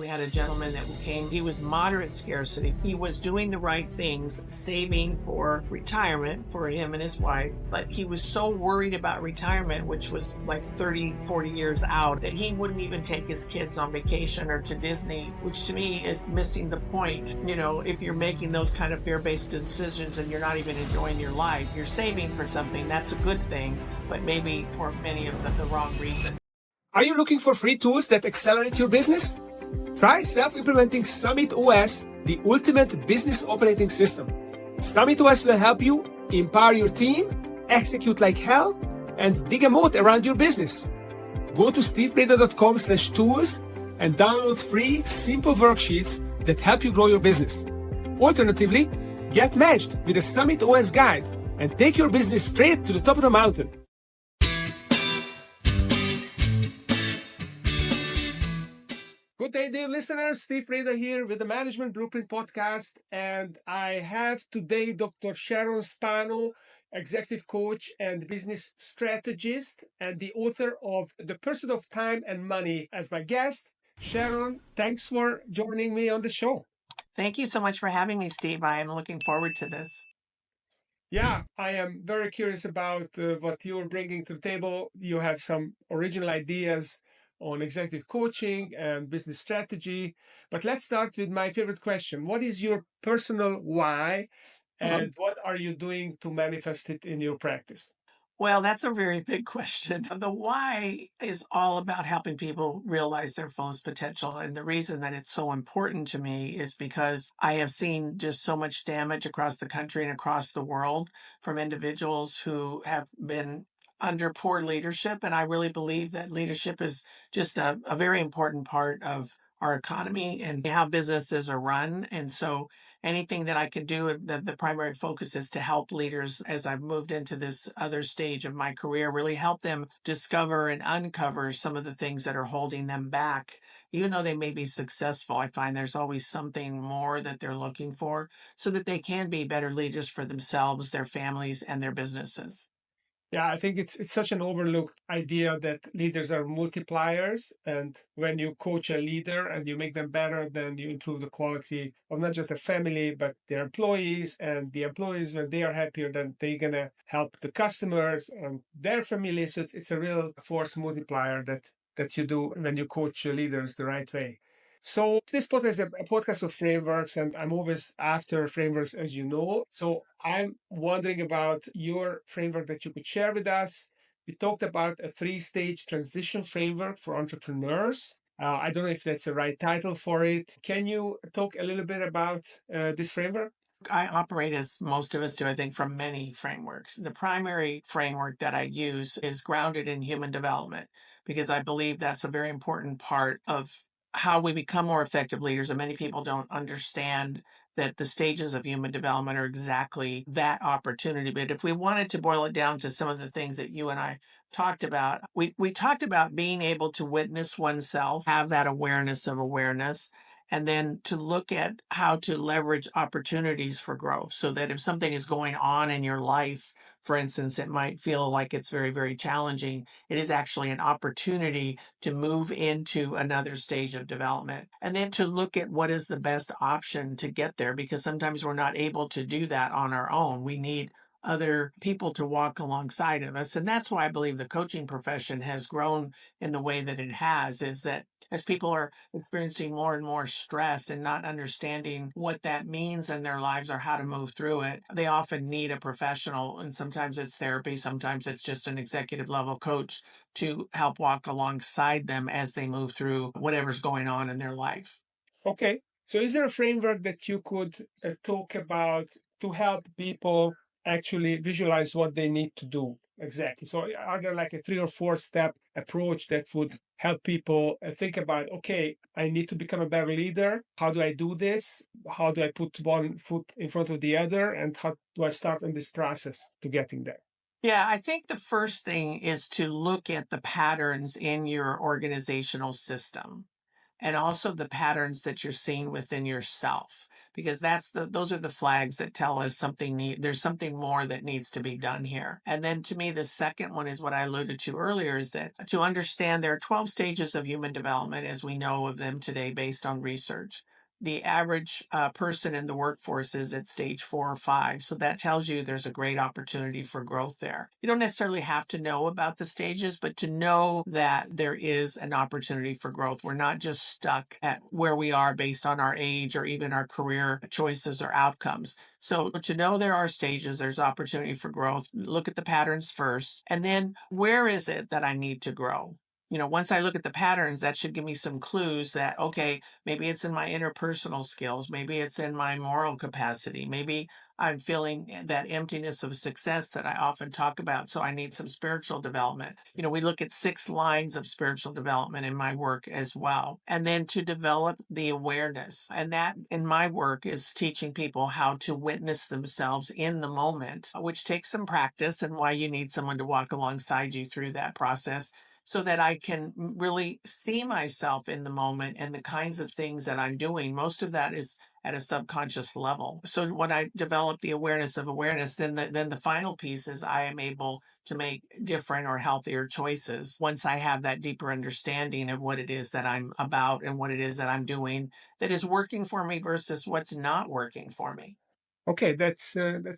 had a gentleman that came. He was moderate scarcity. He was doing the right things, saving for retirement for him and his wife, but he was so worried about retirement, which was like 30, 40 years out, that he wouldn't even take his kids on vacation or to Disney, which to me is missing the point. If you're making those kind of fear-based decisions and you're not even enjoying your life, you're saving for something, that's a good thing, but maybe for many of them, the wrong reason. Are you looking for free tools that accelerate your business? Try self-implementing Summit OS, the ultimate business operating system. Summit OS will help you empower your team, execute like hell, and dig a moat around your business. Go to steveprader.com/tools and download free, simple worksheets that help you grow your business. Alternatively, get matched with a Summit OS guide and take your business straight to the top of the mountain. Good day, dear listeners. Steve Prader here with the Management Blueprint Podcast. And I have today Dr. Sharon Spano, executive coach and business strategist, and the author of The Pursuit of Time and Money as my guest. Sharon, thanks for joining me on the show. Thank you so much for having me, Steve. I am looking forward to this. Yeah, I am very curious about what you're bringing to the table. You have some original ideas on executive coaching and business strategy. But let's start with my favorite question. What is your personal why, and what are you doing to manifest it in your practice? Well, that's a very big question. The why is all about helping people realize their fullest potential. And the reason that it's so important to me is because I have seen just so much damage across the country and across the world from individuals who have been under poor leadership. And I really believe that leadership is just a very important part of our economy and how businesses are run. And so anything that I can do, the primary focus is to help leaders as I've moved into this other stage of my career, really help them discover and uncover some of the things that are holding them back. Even though they may be successful, I find there's always something more that they're looking for so that they can be better leaders for themselves, their families, and their businesses. Yeah, I think it's such an overlooked idea that leaders are multipliers. And when you coach a leader and you make them better, then you improve the quality of not just the family, but their employees. And the employees, when they are happier, then they're going to help the customers and their family. So it's a real force multiplier that you do when you coach your leaders the right way. So this podcast is a podcast of frameworks, and I'm always after frameworks, as you know. So I'm wondering about your framework that you could share with us. We talked about a 3-stage transition framework for entrepreneurs. I don't know if that's the right title for it. Can you talk a little bit about this framework? I operate, as most of us do, I think, from many frameworks. The primary framework that I use is grounded in human development because I believe that's a very important part of how we become more effective leaders. And many people don't understand that the stages of human development are exactly that opportunity. But if we wanted to boil it down to some of the things that you and I talked about, we talked about being able to witness oneself, have that awareness of awareness, and then to look at how to leverage opportunities for growth so that if something is going on in your life, for instance, it might feel like it's very, very challenging. It is actually an opportunity to move into another stage of development. And then to look at what is the best option to get there, because sometimes we're not able to do that on our own. We need other people to walk alongside of us. And that's why I believe the coaching profession has grown in the way that it has, is that as people are experiencing more and more stress and not understanding what that means in their lives or how to move through it, they often need a professional. And sometimes it's therapy, sometimes it's just an executive level coach to help walk alongside them as they move through whatever's going on in their life. Okay. So is there a framework that you could talk about to help people actually visualize what they need to do exactly? So are there like a 3 or 4-step approach that would help people think about, okay, I need to become a better leader. How do I do this? How do I put one foot in front of the other? And how do I start on this process to getting there? Yeah, I think the first thing is to look at the patterns in your organizational system and also the patterns that you're seeing within yourself. because those are the flags that tell us there's something more that needs to be done here. And then to me, the second one is what I alluded to earlier, is that to understand there are 12 stages of human development as we know of them today based on research. The average person in the workforce is at stage 4 or 5. So that tells you there's a great opportunity for growth there. You don't necessarily have to know about the stages, but to know that there is an opportunity for growth. We're not just stuck at where we are based on our age or even our career choices or outcomes. So to know there are stages, there's opportunity for growth. Look at the patterns first. And then where is it that I need to grow? Once I look at the patterns, that should give me some clues that, okay, maybe it's in my interpersonal skills. Maybe it's in my moral capacity. Maybe I'm feeling that emptiness of success that I often talk about. So I need some spiritual development. We look at 6 lines of spiritual development in my work as well. And then to develop the awareness. And that in my work is teaching people how to witness themselves in the moment, which takes some practice, and why you need someone to walk alongside you through that process, so that I can really see myself in the moment and the kinds of things that I'm doing. Most of that is at a subconscious level. So when I develop the awareness of awareness, then the final piece is I am able to make different or healthier choices once I have that deeper understanding of what it is that I'm about and what it is that I'm doing that is working for me versus what's not working for me. Okay, that's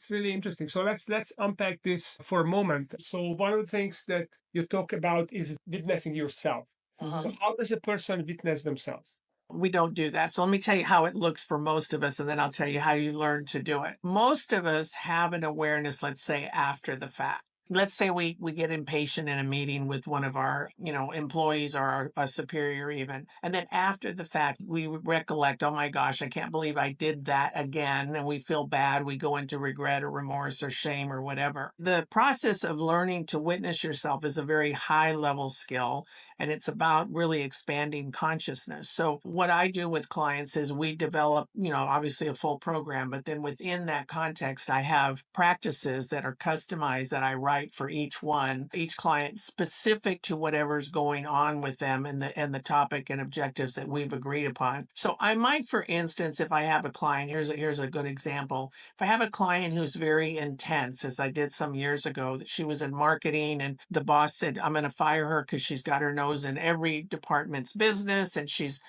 really interesting. So let's unpack this for a moment. So one of the things that you talk about is witnessing yourself. So Mhm. how does a person witness themselves? We don't do that. So let me tell you how it looks for most of us, and then I'll tell you how you learn to do it. Most of us have an awareness, let's say, after the fact. Let's say we get impatient in a meeting with one of our, employees or a superior even. And then after the fact, we recollect, oh my gosh, I can't believe I did that again. And we feel bad. We go into regret or remorse or shame or whatever. The process of learning to witness yourself is a very high level skill, and it's about really expanding consciousness. So what I do with clients is we develop, obviously a full program, but then within that context, I have practices that are customized that I write for each client, specific to whatever's going on with them and the topic and objectives that we've agreed upon. So I might, for instance, if I have a client, here's a good example. If I have a client who's very intense, as I did some years ago, that she was in marketing and the boss said, I'm going to fire her because she's got her nose in every department's business and she's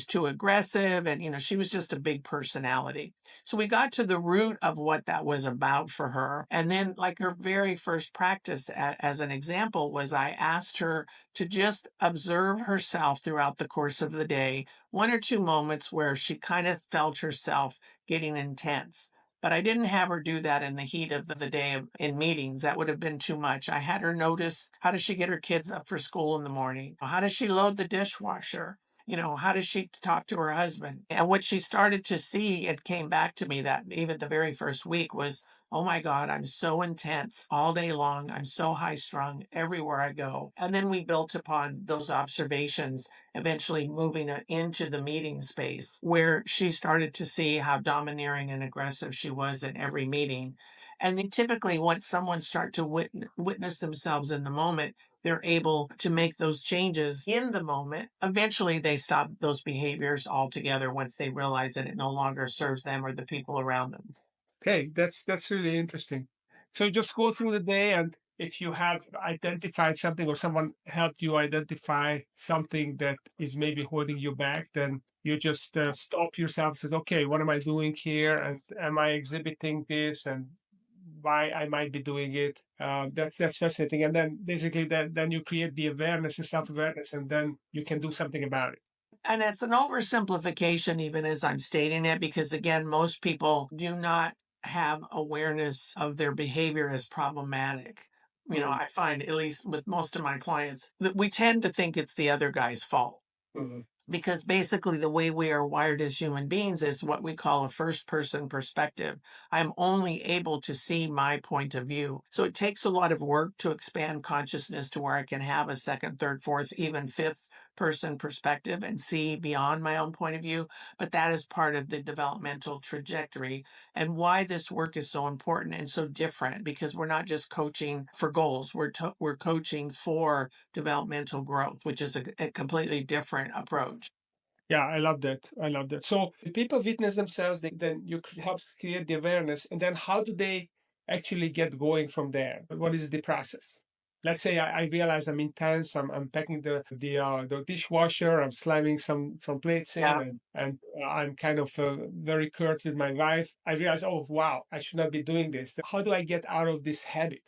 too aggressive, and she was just a big personality. So we got to the root of what that was about for her. And then, like, her very first practice, as an example, was I asked her to just observe herself throughout the course of the day, 1 or 2 moments where she kind of felt herself getting intense. But I didn't have her do that in the heat of the day in meetings. That would have been too much. I had her notice, how does she get her kids up for school in the morning? How does she load the dishwasher? How does she talk to her husband? And what she started to see, it came back to me that even the very first week was, oh my God, I'm so intense all day long. I'm so high strung everywhere I go. And then we built upon those observations, eventually moving it into the meeting space where she started to see how domineering and aggressive she was in every meeting. And then typically, once someone start to witness themselves in the moment, they're able to make those changes in the moment. Eventually, they stop those behaviors altogether once they realize that it no longer serves them or the people around them. Okay, that's really interesting. So just go through the day, and if you have identified something or someone helped you identify something that is maybe holding you back, then you just stop yourself and say, okay, what am I doing here? And am I exhibiting this? And why I might be doing it? That's fascinating. And then basically, then you create the awareness and self awareness, and then you can do something about it. And it's an oversimplification, even as I'm stating it, because again, most people do not have awareness of their behavior as problematic. Mm, I find, at least with most of my clients, that we tend to think it's the other guy's fault, mhm. because basically the way we are wired as human beings is what we call a first person perspective. I'm only able to see my point of view. So it takes a lot of work to expand consciousness to where I can have a second, third, fourth, even fifth person perspective and see beyond my own point of view. But that is part of the developmental trajectory, and why this work is so important and so different, because we're not just coaching for goals, we're coaching for developmental growth, which is a completely different approach. Yeah, I love that. I love that. So people witness themselves, then you help create the awareness. And then how do they actually get going from there? What is the process? Let's say I realize I'm intense. I'm packing the dishwasher. I'm slamming some plates in, Yeah. and I'm kind of very curt with my wife. I realize, oh wow, I should not be doing this. How do I get out of this habit?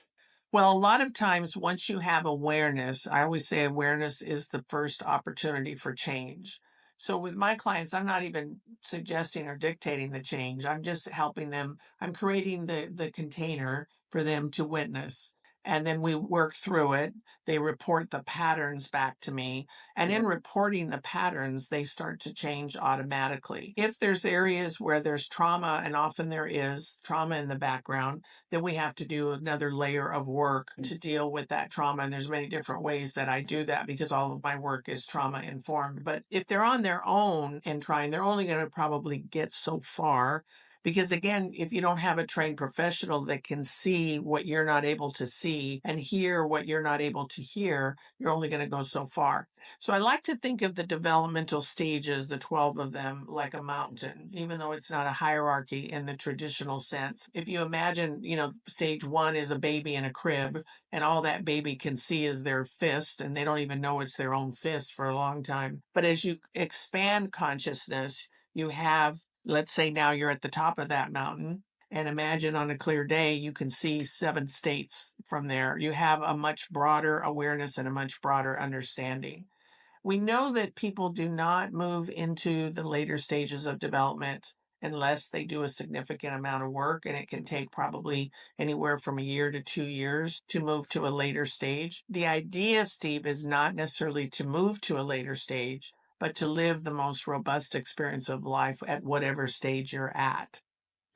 Well, a lot of times, once you have awareness, I always say awareness is the first opportunity for change. So, with my clients, I'm not even suggesting or dictating the change. I'm just helping them. I'm creating the container for them to witness. And then we work through it. They report the patterns back to me. And Yeah. in reporting the patterns, they start to change automatically. If there's areas where there's trauma, and often there is trauma in the background, then we have to do another layer of work to deal with that trauma. And there's many different ways that I do that because all of my work is trauma informed. But if they're on their own and trying, they're only going to probably get so far. Because again, if you don't have a trained professional that can see what you're not able to see and hear what you're not able to hear, you're only going to go so far. So I like to think of the developmental stages, the 12 of them, like a mountain, even though it's not a hierarchy in the traditional sense. If you imagine, stage one is a baby in a crib, and all that baby can see is their fist, and they don't even know it's their own fist for a long time. But as you expand consciousness, you have, let's say now you're at the top of that mountain. And imagine on a clear day, you can see 7 states from there. You have a much broader awareness and a much broader understanding. We know that people do not move into the later stages of development unless they do a significant amount of work, and it can take probably anywhere from a year to 2 years to move to a later stage. The idea, Steve, is not necessarily to move to a later stage, but to live the most robust experience of life at whatever stage you're at.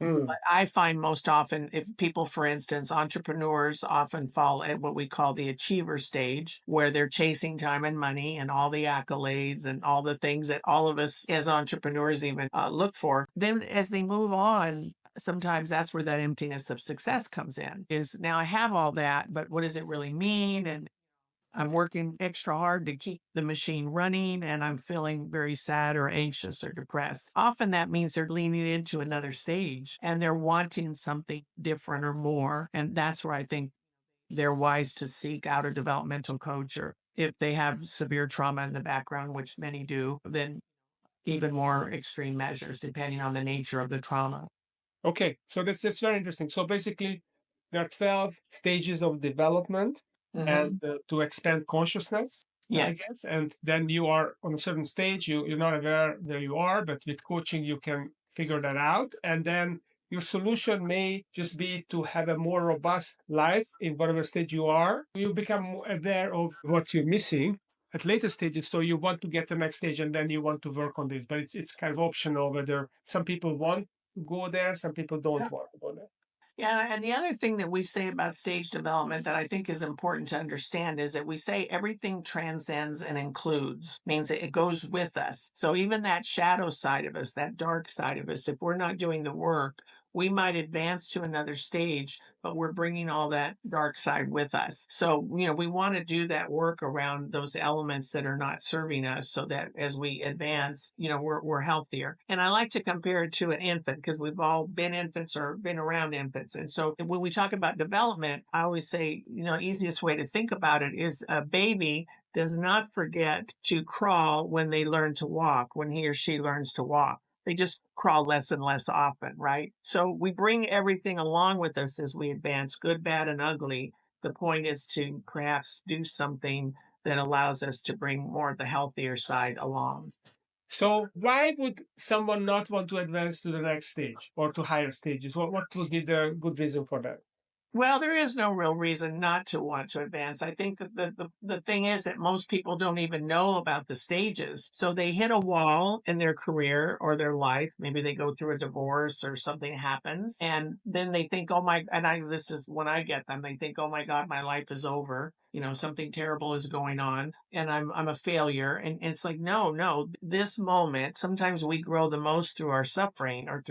Mm. But I find most often, if people, for instance, entrepreneurs often fall at what we call the achiever stage, where they're chasing time and money and all the accolades and all the things that all of us as entrepreneurs even look for. Then as they move on, sometimes that's where that emptiness of success comes in, is now I have all that, but what does it really mean? And I'm working extra hard to keep the machine running, and I'm feeling very sad or anxious or depressed. Often that means they're leaning into another stage and they're wanting something different or more. And that's where I think they're wise to seek out a developmental coach, or if they have severe trauma in the background, which many do, then even more extreme measures depending on the nature of the trauma. Okay, so that's very interesting. So basically, there are 12 stages of development, and Hmm. to expand consciousness, I Yes. guess. And then you are on a certain stage. You're not aware where you are, but with coaching you can figure that out. And then your solution may just be to have a more robust life in whatever stage you are. You become more aware of what you're missing at later stages. So you want to get to the next stage, and then you want to work on this. But it's kind of optional whether some people want go there. Some people don't want to go there. Yeah, and the other thing that we say about stage development that I think is important to understand is that we say everything transcends and includes, means that it goes with us. So even that shadow side of us, that dark side of us, if we're not doing the work, we might advance to another stage, but we're bringing all that dark side with us. So, we want to do that work around those elements that are not serving us so that as we advance, we're healthier. And I like to compare it to an infant because we've all been infants or been around infants. And so when we talk about development, I always say, easiest way to think about it is a baby does not forget to crawl when they learn to walk, when he or she learns to walk. They just crawl less and less often, right? So we bring everything along with us as we advance, good, bad, and ugly. The point is to perhaps do something that allows us to bring more of the healthier side along. So why would someone not want to advance to the next stage or to higher stages? What would be the good reason for that? Well, there is no real reason not to want to advance. I think that the thing is that most people don't even know about the stages. So they hit a wall in their career or their life. Maybe they go through a divorce or something happens. And then they think, oh my, this is when I get them, they think, oh my God, my life is over. Something terrible is going on and I'm a failure. And it's like, no, this moment, sometimes we grow the most through our suffering or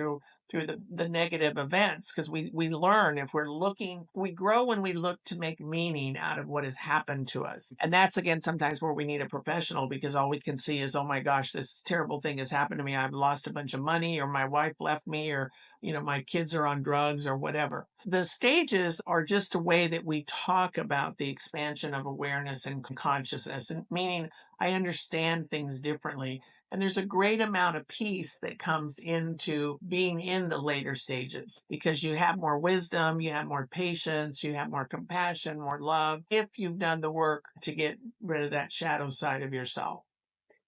through the negative events, because we learn if we're looking, we grow when we look to make meaning out of what has happened to us. And that's again sometimes where we need a professional, because all we can see is, oh my gosh, this terrible thing has happened to me. I've lost a bunch of money, or my wife left me, or my kids are on drugs or whatever. The stages are just a way that we talk about the expansion of awareness and consciousness, and meaning I understand things differently. And there's a great amount of peace that comes into being in the later stages, because you have more wisdom, you have more patience, you have more compassion, more love, if you've done the work to get rid of that shadow side of yourself.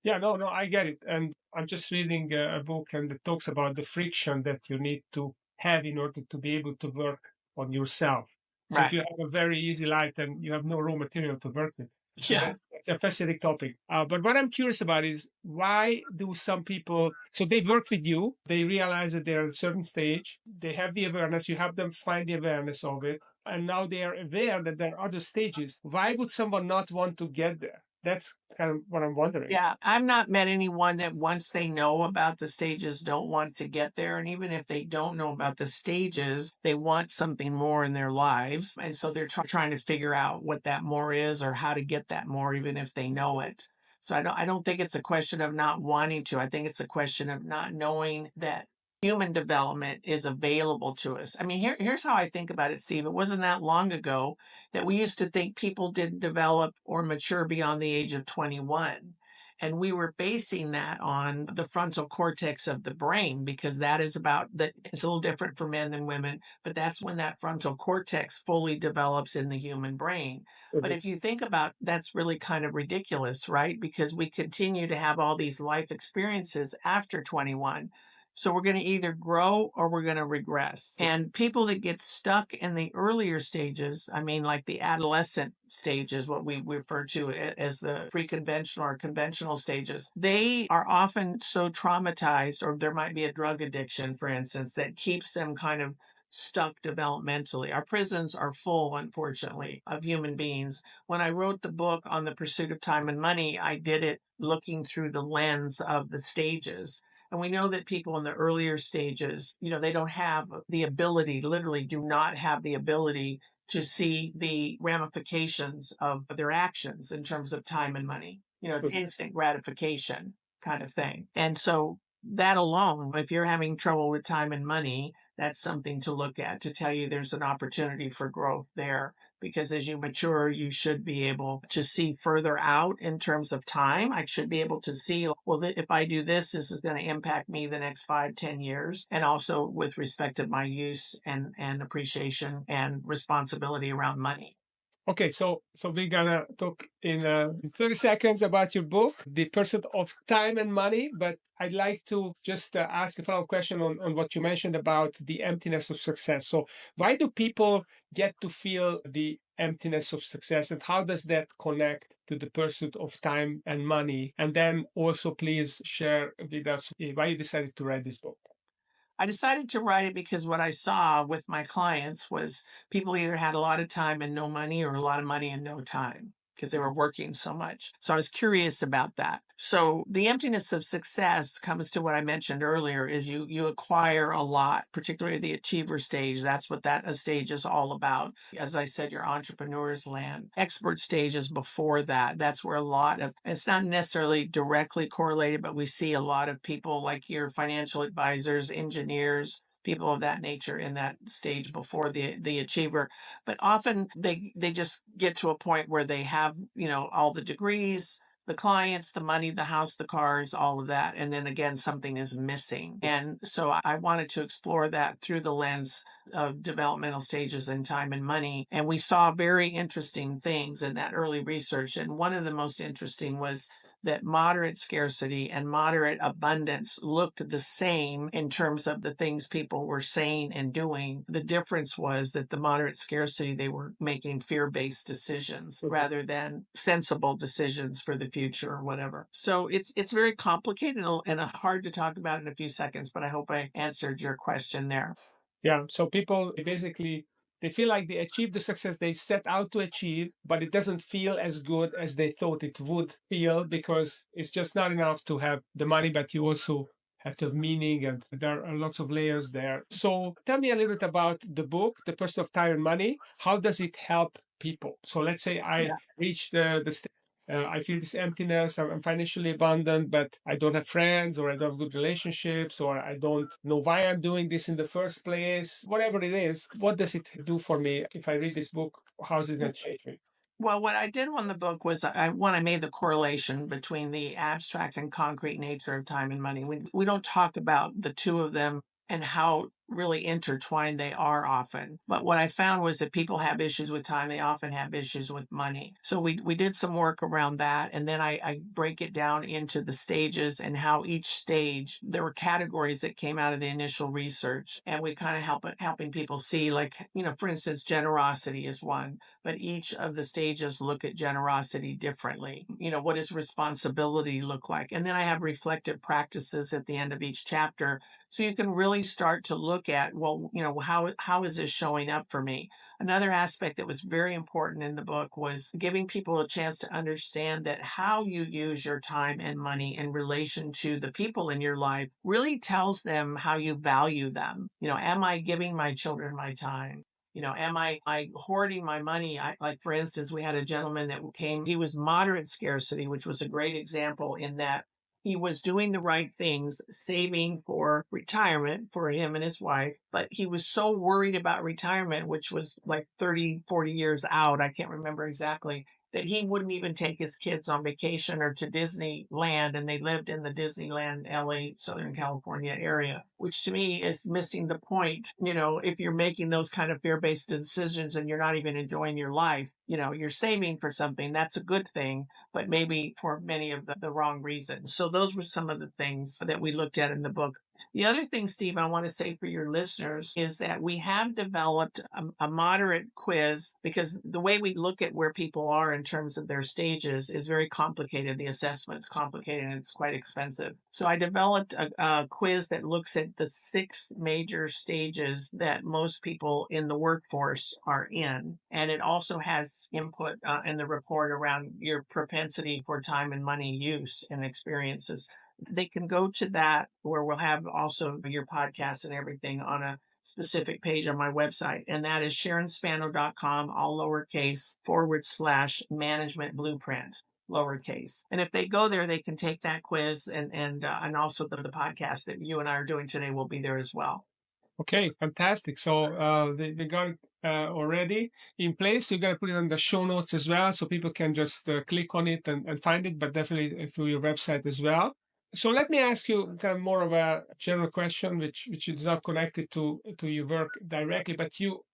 Yeah, no, no, I get it. And I'm just reading a book and it talks about the friction that you need to have in order to be able to work on yourself. So if Right. you have a very easy life, then you have no raw material to work with. So Yeah. that's a fascinating topic. But what I'm curious about is why do some people, so they work with you, they realize that they're at a certain stage, they have the awareness, you have them find the awareness of it, and now they are aware that there are other stages. Why would someone not want to get there? That's kind of what I'm wondering. Yeah, I've not met anyone that once they know about the stages don't want to get there. And even if they don't know about the stages, they want something more in their lives. And so they're trying to figure out what that more is, or how to get that more, even if they know it. So I don't think it's a question of not wanting to. I think it's a question of not knowing that human development is available to us. I mean, here's how I think about it, Steve. It wasn't that long ago that we used to think people didn't develop or mature beyond the age of 21. And we were basing that on the frontal cortex of the brain, because that is about that. It's a little different for men than women, but that's when that frontal cortex fully develops in the human brain. But Mhm. if you think about, that's really kind of ridiculous, right? Because we continue to have all these life experiences after 21. So we're going to either grow or we're going to regress. And people that get stuck in the earlier stages, I mean, like the adolescent stages, what we refer to as the pre-conventional or conventional stages, they are often so traumatized, or there might be a drug addiction, for instance, that keeps them kind of stuck developmentally. Our prisons are full, unfortunately, of human beings. When I wrote the book on the pursuit of time and money, I did it looking through the lens of the stages. And we know that people in the earlier stages, they don't have the ability, literally do not have the ability to see the ramifications of their actions in terms of time and money. It's instant gratification kind of thing. And so that alone, if you're having trouble with time and money, that's something to look at, to tell you there's an opportunity for growth there. Because as you mature, you should be able to see further out in terms of time. I should be able to see, well, if I do this, this is going to impact me the next 5, 10 years. And also with respect to my use and appreciation and responsibility around money. Okay, so we're gonna talk in 30 seconds about your book, The Pursuit of Time and Money. But I'd like to just ask a follow-up question on what you mentioned about the emptiness of success. So why do people get to feel the emptiness of success, and how does that connect to the pursuit of time and money? And then also please share with us why you decided to write this book. I decided to write it because what I saw with my clients was people either had a lot of time and no money, or a lot of money and no time, because they were working so much. So I was curious about that. So the emptiness of success comes to what I mentioned earlier, is you acquire a lot, particularly the achiever stage. That's what that a stage is all about. As I said, your entrepreneur's land. Expert stage is before that. That's where a lot of, it's not necessarily directly correlated, but we see a lot of people like your financial advisors, engineers, people of that nature in that stage before the achiever. But often they just get to a point where they have, all the degrees, the clients, the money, the house, the cars, all of that. And then again, something is missing. And so I wanted to explore that through the lens of developmental stages in time and money. And we saw very interesting things in that early research. And one of the most interesting was that moderate scarcity and moderate abundance looked the same in terms of the things people were saying and doing. The difference was that the moderate scarcity, they were making fear-based decisions rather than sensible decisions for the future or whatever. So it's very complicated and hard to talk about in a few seconds, but I hope I answered your question there. Yeah. So people basically they feel like they achieved the success they set out to achieve, but it doesn't feel as good as they thought it would feel because it's just not enough to have the money, but you also have to have meaning, and there are lots of layers there. So tell me a little bit about the book, The Pursuit of Time and Money. How does it help people? So let's say I Yeah. reach the stage. I feel this emptiness. I'm financially abundant, but I don't have friends, or I don't have good relationships, or I don't know why I'm doing this in the first place. Whatever it is, what does it do for me if I read this book? How is it going to change me? Well, what I did on the book was when I made the correlation between the abstract and concrete nature of time and money. We don't talk about the two of them and how really intertwined they are often. But what I found was that people have issues with time. They often have issues with money. So we did some work around that. And then I break it down into the stages and how each stage, there were categories that came out of the initial research. And we kind of helping people see, like, for instance, generosity is one, but each of the stages look at generosity differently. What does responsibility look like? And then I have reflective practices at the end of each chapter. So you can really start to look at, well, how is this showing up for me? Another aspect that was very important in the book was giving people a chance to understand that how you use your time and money in relation to the people in your life really tells them how you value them. Am I giving my children my time? Am I hoarding my money? Like, for instance, we had a gentleman that came, he was moderate scarcity, which was a great example in that he was doing the right things, saving for retirement for him and his wife, but he was so worried about retirement, which was like 30, 40 years out. I can't remember exactly, that he wouldn't even take his kids on vacation or to Disneyland. And they lived in the Disneyland, LA, Southern California area, which to me is missing the point. If you're making those kind of fear based decisions and you're not even enjoying your life, you're saving for something, that's a good thing, but maybe for many of the wrong reasons. So those were some of the things that we looked at in the book. The other thing, Steve, I want to say for your listeners is that we have developed a moderate quiz, because the way we look at where people are in terms of their stages is very complicated. The assessment's complicated and it's quite expensive. So I developed a quiz that looks at the 6 major stages that most people in the workforce are in. And it also has input in the report around your propensity for time and money use and experiences. They can go to that, where we'll have also your podcast and everything on a specific page on my website. And that is SharonSpano.com, all lowercase, /management blueprint, lowercase. And if they go there, they can take that quiz, and also the podcast that you and I are doing today will be there as well. Okay, fantastic. So they got it already in place. You're going to put it on the show notes as well, so people can just click on it and find it, but definitely through your website as well. So let me ask you kind of more of a general question, which is not connected to your work directly, but you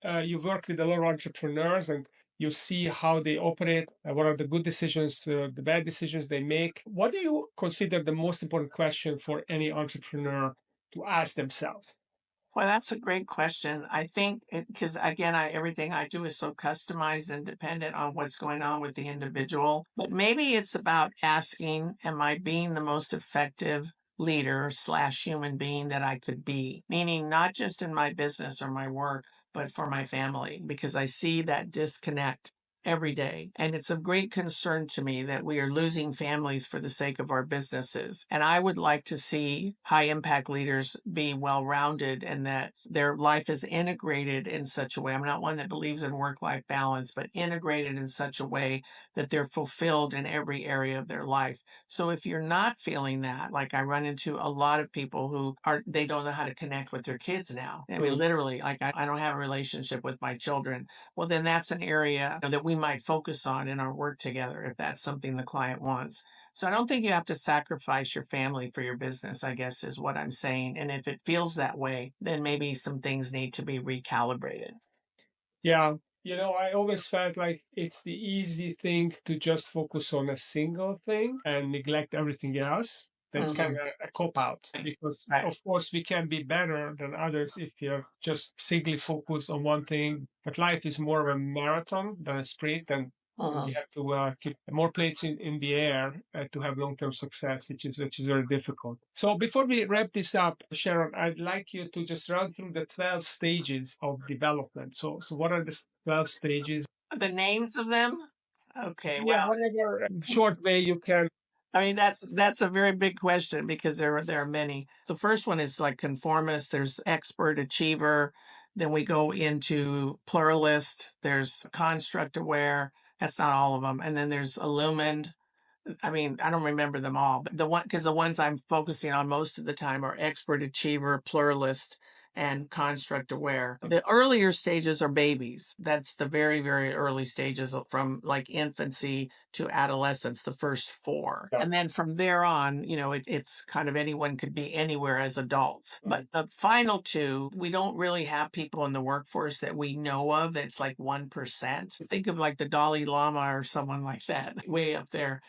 work with a lot of entrepreneurs, and you see how they operate, what are the good decisions, the bad decisions they make. What do you consider the most important question for any entrepreneur to ask themselves? Well, that's a great question. I think because again, everything I do is so customized and dependent on what's going on with the individual. But maybe it's about asking, am I being the most effective leader / human being that I could be? Meaning not just in my business or my work, but for my family, because I see that disconnect every day. And it's of great concern to me that we are losing families for the sake of our businesses. And I would like to see high impact leaders be well rounded and that their life is integrated in such a way. I'm not one that believes in work life balance, but integrated in such a way that they're fulfilled in every area of their life. So if you're not feeling that, like I run into a lot of people who they don't know how to connect with their kids now. I mean, literally, like I don't have a relationship with my children. Well, then that's an area that we might focus on in our work together if that's something the client wants. So I don't think you have to sacrifice your family for your business, I guess is what I'm saying. And if it feels that way, then maybe some things need to be recalibrated. Yeah, I always felt like it's the easy thing to just focus on a single thing and neglect everything else. That's kind of Mhm. a cop out, because, Right. of course, we can be better than others if you're just singly focused on one thing. But life is more of a marathon than a sprint, and you Mhm. have to keep more plates in the air to have long-term success, which is very difficult. So before we wrap this up, Sharon, I'd like you to just run through the 12 stages of development. So what are the 12 stages? The names of them? Okay, Yeah, well, whatever short way you can. I mean, that's a very big question because there are many. The first one is like conformist, there's expert achiever, then we go into pluralist, there's construct aware, that's not all of them, and then there's illumined. I mean, I don't remember them all, but because the ones I'm focusing on most of the time are expert achiever, pluralist, and construct aware. The earlier stages are babies. That's the very, very early stages from like infancy to adolescence, the first four. Yeah. And then from there on, it's kind of anyone could be anywhere as adults. But the final two, we don't really have people in the workforce that we know of that's like 1%. Think of like the Dalai Lama or someone like that, way up there.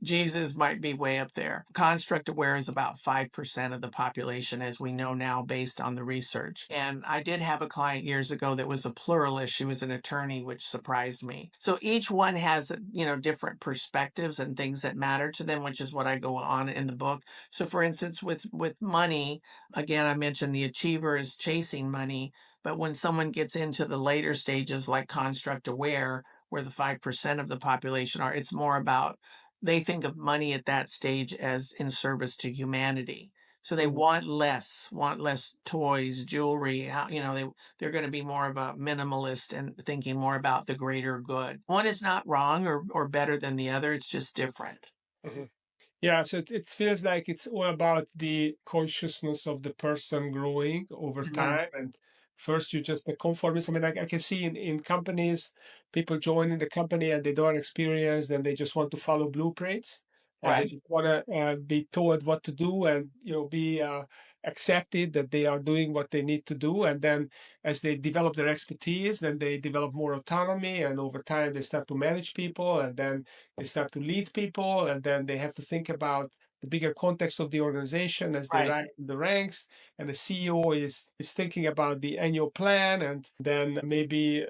Jesus might be way up there. Construct aware is about 5% of the population, as we know now, based on the research. And I did have a client years ago that was a pluralist. She was an attorney, which surprised me. So each one has, different perspectives and things that matter to them, which is what I go on in the book. So for instance, with money, again, I mentioned the achiever is chasing money. But when someone gets into the later stages, like construct aware, where the 5% of the population are, it's more about they think of money at that stage as in service to humanity. So they Mhm. want less toys, jewelry. They're going to be more of a minimalist and thinking more about the greater good. One is not wrong or better than the other. It's just different. Mhm. Yeah, so it feels like it's all about the consciousness of the person growing over Mhm. time. And first, you just the conformist. I mean, I can see in companies, people join in the company and they don't experience, then they just want to follow blueprints and they Right. just want to be told what to do and be accepted that they are doing what they need to do. And then as they develop their expertise, then they develop more autonomy, and over time they start to manage people, and then they start to lead people, and then they have to think about the bigger context of the organization as they Right. rise in the ranks. And the CEO is thinking about the annual plan, and then maybe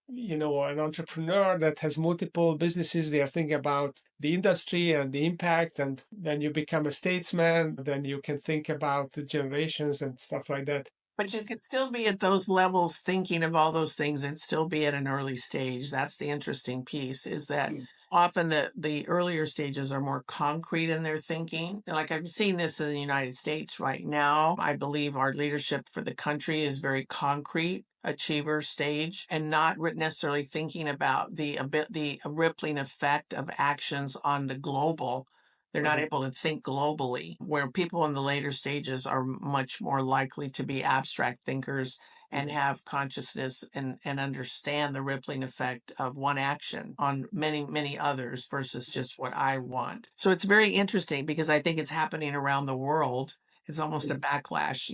an entrepreneur that has multiple businesses, they are thinking about the industry and the impact. And then you become a statesman, then you can think about the generations and stuff like that. But you could still be at those levels thinking of all those things and still be at an early stage. That's the interesting piece, is that often the earlier stages are more concrete in their thinking. Like I've seen this in the United States right now. I believe our leadership for the country is very concrete achiever stage and not necessarily thinking about the rippling effect of actions on the global. They're not Mhm. able to think globally, where people in the later stages are much more likely to be abstract thinkers and have consciousness and understand the rippling effect of one action on many, many others versus just what I want. So it's very interesting because I think it's happening around the world. It's almost a backlash.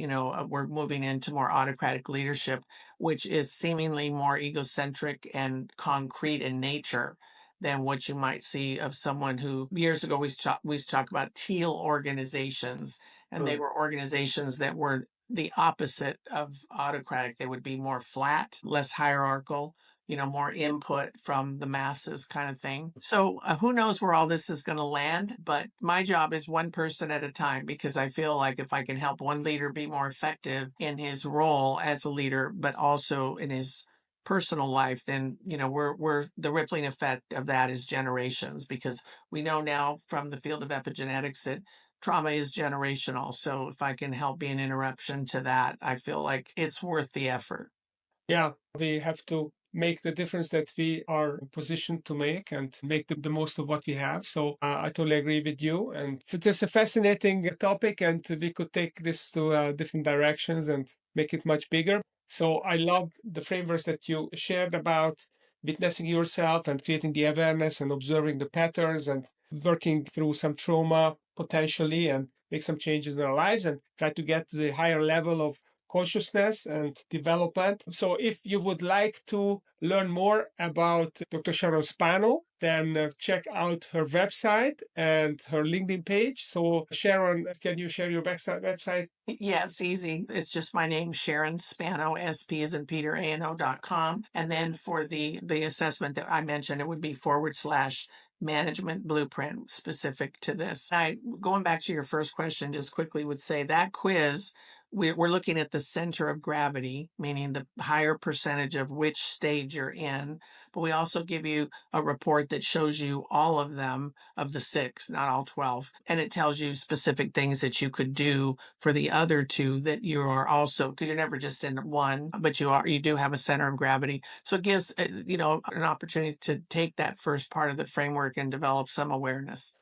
We're moving into more autocratic leadership, which is seemingly more egocentric and concrete in nature than what you might see of someone who years ago we used to talk about teal organizations, and they Mhm. were organizations that were the opposite of autocratic. They would be more flat, less hierarchical, more input from the masses kind of thing. So who knows where all this is going to land? But my job is one person at a time because I feel like if I can help one leader be more effective in his role as a leader, but also in his personal life, then we're the rippling effect of that is generations, because we know now from the field of epigenetics that trauma is generational. So if I can help be an interruption to that, I feel like it's worth the effort. Yeah, we have to make the difference that we are positioned to make and make the most of what we have. So I totally agree with you. And it is a fascinating topic, and we could take this to different directions and make it much bigger. So I love the frameworks that you shared about witnessing yourself and creating the awareness and observing the patterns and working through some trauma potentially and make some changes in our lives and try to get to the higher level of consciousness and development. So, if you would like to learn more about Dr. Sharon Spano, then check out her website and her LinkedIn page. So, Sharon, can you share your website? Yeah, it's easy. It's just my name, Sharon Spano, SP as in Peter, ANO.com. And then for the assessment that I mentioned, it would be / management blueprint specific to this. Going back to your first question, just quickly would say that quiz we're looking at the center of gravity, meaning the higher percentage of which stage you're in. But we also give you a report that shows you all of them, of the six, not all 12. And it tells you specific things that you could do for the other two that you are also, because you're never just in one, but you do have a center of gravity. So it gives, an opportunity to take that first part of the framework and develop some awareness.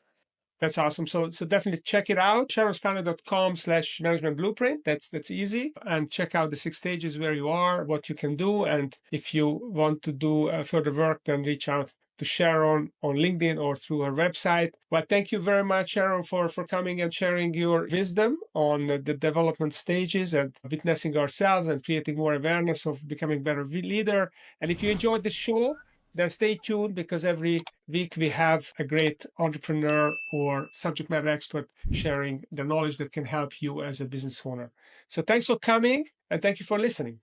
That's awesome. So definitely check it out. SharonSpano.com/management blueprint. That's easy. And check out the 6 stages, where you are, what you can do. And if you want to do further work, then reach out to Sharon on LinkedIn or through her website. Well, thank you very much, Sharon, for coming and sharing your wisdom on the development stages and witnessing ourselves and creating more awareness of becoming better leader. And if you enjoyed the show, then stay tuned, because every week we have a great entrepreneur or subject matter expert sharing the knowledge that can help you as a business owner. So thanks for coming, and thank you for listening.